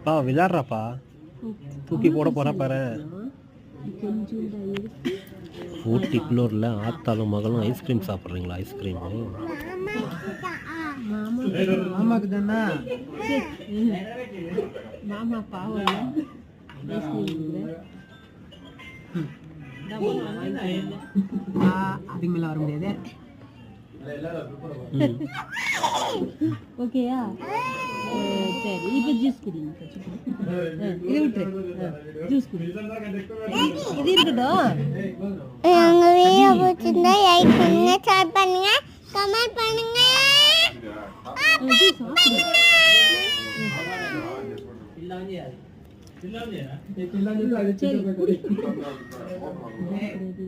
பா விளையாடுறாப்பா, தூக்கி போட போறா பாரு. ஊட்டி குளூரில் ஆத்தாலும் மகளும் ஐஸ்கிரீம் சாப்பிட்றீங்களா? ஐஸ்கிரீமு மாமாக்கு தானே. மாமா பாவம் அதுக்கு மேல வர முடியாது. ஓகேயா? சரி, இப்போ ஜூஸ் குடிங்க. இது விட்டுரு, ஜூஸ் குடி. இது இருக்கட்டும். எங்க வீடியோ பிடிச்சிருந்தா லைக் பண்ணுங்க, ஷேர் பண்ணுங்க, கமெண்ட் பண்ணுங்க. சரி, குடி.